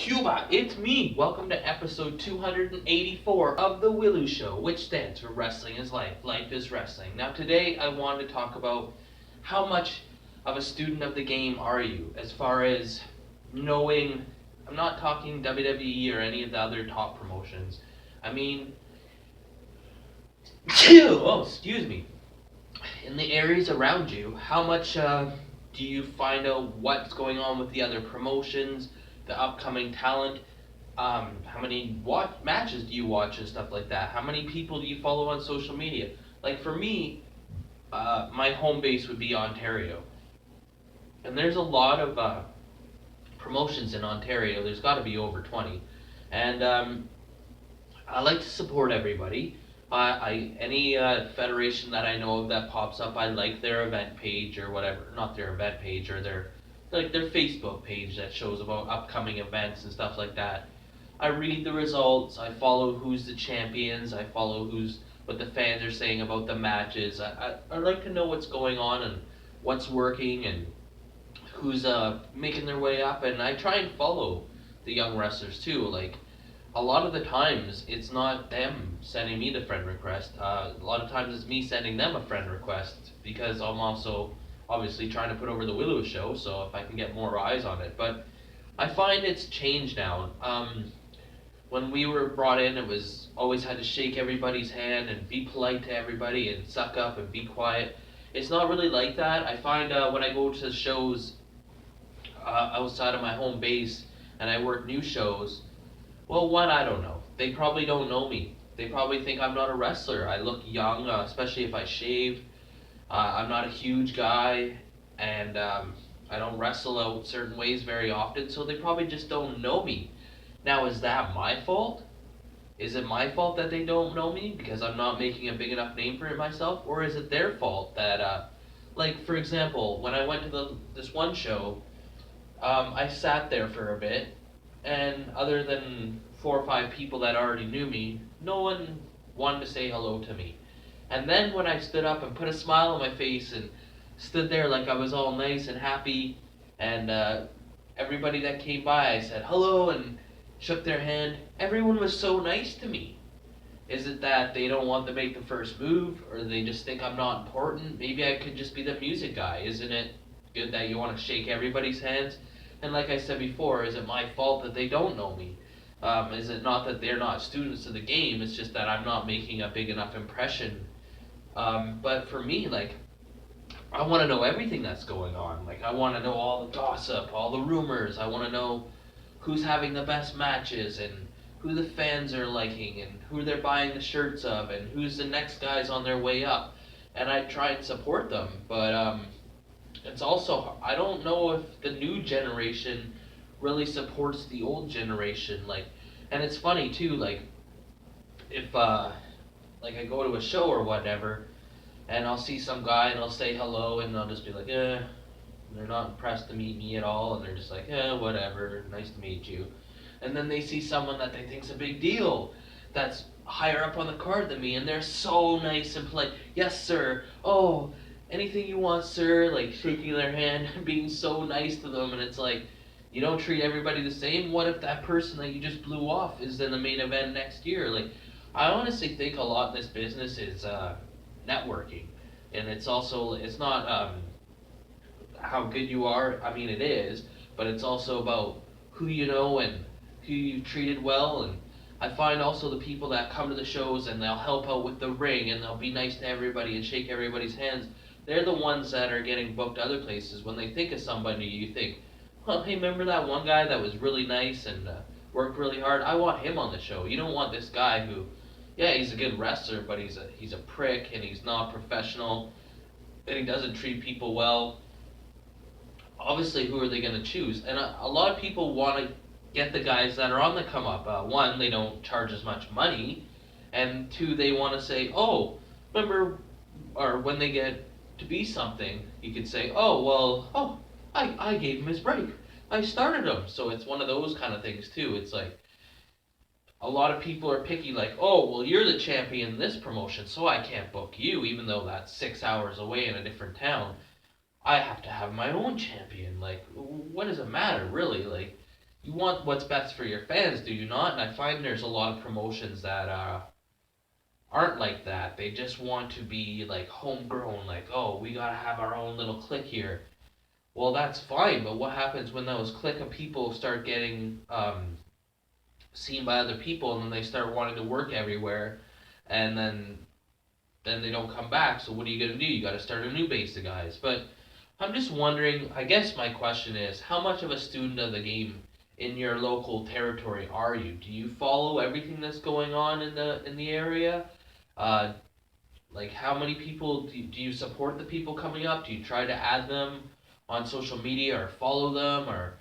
Cuba, it's me. Welcome to episode 284 of The Willu Show, which stands for Wrestling is Life, Life is Wrestling. Now, today I want to talk about how much of a student of the game are you as far as knowing. I'm not talking WWE or any of the other top promotions. I mean, oh, excuse me. In the areas around you, how much do you find out what's going on with the other promotions, the upcoming talent? How many matches do you watch and stuff like that? How many people do you follow on social media? Like for me, my home base would be Ontario, and there's a lot of promotions in Ontario. There's got to be over 20, and I like to support everybody. Any federation that I know of that pops up, I like their event page or whatever. Not their event page or their Facebook page that shows about upcoming events and stuff like that. I read the results. I follow who's the champions. I follow what the fans are saying about the matches. I like to know what's going on and what's working and who's making their way up. And I try and follow the young wrestlers too. Like a lot of the times, it's not them sending me the friend request. A lot of times, it's me sending them a friend request because I'm also obviously trying to put over the Willow show. So if I can get more eyes on it, but I find it's changed now. When we were brought in, it was always had to shake everybody's hand and be polite to everybody and suck up and be quiet. It's not really like that. I find when I go to shows outside of my home base and I work new shows, well, one, I don't know. They probably don't know me. They probably think I'm not a wrestler. I look young, especially if I shave. I'm not a huge guy, and I don't wrestle out certain ways very often, so they probably just don't know me. Now, is that my fault? Is it my fault that they don't know me because I'm not making a big enough name for it myself, or is it their fault that, like for example, when I went to this one show, I sat there for a bit, and other than 4 or 5 people that already knew me, no one wanted to say hello to me. And then when I stood up and put a smile on my face and stood there like I was all nice and happy, and everybody that came by, I said hello and shook their hand. Everyone was so nice to me. Is it that they don't want to make the first move, or they just think I'm not important? Maybe I could just be the music guy. Isn't it good that you want to shake everybody's hands? And like I said before, is it my fault that they don't know me? Is it not that they're not students of the game? It's just that I'm not making a big enough impression. But for me, like, I want to know everything that's going on. Like, I want to know all the gossip, all the rumors. I want to know who's having the best matches and who the fans are liking and who they're buying the shirts of and who's the next guys on their way up. And I try and support them, but it's also I don't know if the new generation really supports the old generation. Like, and it's funny too. Like, if like I go to a show or whatever, and I'll see some guy and I'll say hello and they'll just be like, eh. They're not impressed to meet me at all, and they're just like, eh, whatever. Nice to meet you. And then they see someone that they think's a big deal, that's higher up on the card than me, and they're so nice and polite. Yes, sir. Oh, anything you want, sir. Like shaking their hand, being so nice to them, and it's like, you don't treat everybody the same. What if that person that you just blew off is in the main event next year? Like, I honestly think a lot in this business is networking, and it's not how good you are. I mean, it is, but it's also about who you know and who you've treated well. And I find also the people that come to the shows and they'll help out with the ring and they'll be nice to everybody and shake everybody's hands. They're the ones that are getting booked other places. When they think of somebody, you think, well, hey, remember that one guy that was really nice and worked really hard? I want him on the show. You don't want this guy who, yeah, he's a good wrestler, but he's a prick and he's not professional and he doesn't treat people well. Obviously, who are they going to choose? And a lot of people want to get the guys that are on the come up. One, they don't charge as much money, and two, they want to say, oh, remember, or when they get to be something, you could say, oh, well, oh, I gave him his break. I started him. So it's one of those kind of things, too. It's like, a lot of people are picky, like, oh, well, you're the champion in this promotion, so I can't book you, even though that's 6 hours away in a different town. I have to have my own champion. Like, what does it matter, really? Like, You want what's best for your fans, do you not? And I find there's a lot of promotions that aren't like that. They just want to be like homegrown, like, oh, we gotta have our own little clique here. Well, that's fine, but what happens when those clique of people start getting seen by other people, and then they start wanting to work everywhere, and then they don't come back? So what are you gonna do? You got to start a new base of guys. But I'm just wondering. I guess my question is, how much of a student of the game in your local territory are you? Do you follow everything that's going on in the area? Uh, like, how many people do you support the people coming up? Do you try to add them on social media or follow them or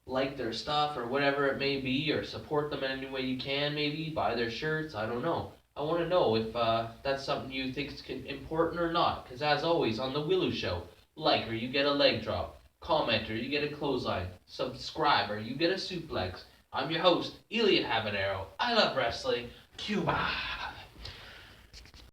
like their stuff or whatever it may be, or support them in any way you can, maybe buy their shirts? I don't know. I want to know if that's something you think is important or not. Because as always on the Willow Show, like or you get a leg drop, comment or you get a clothesline, subscribe or you get a suplex. I'm your host, Elian Habanero. I love wrestling. Cuba.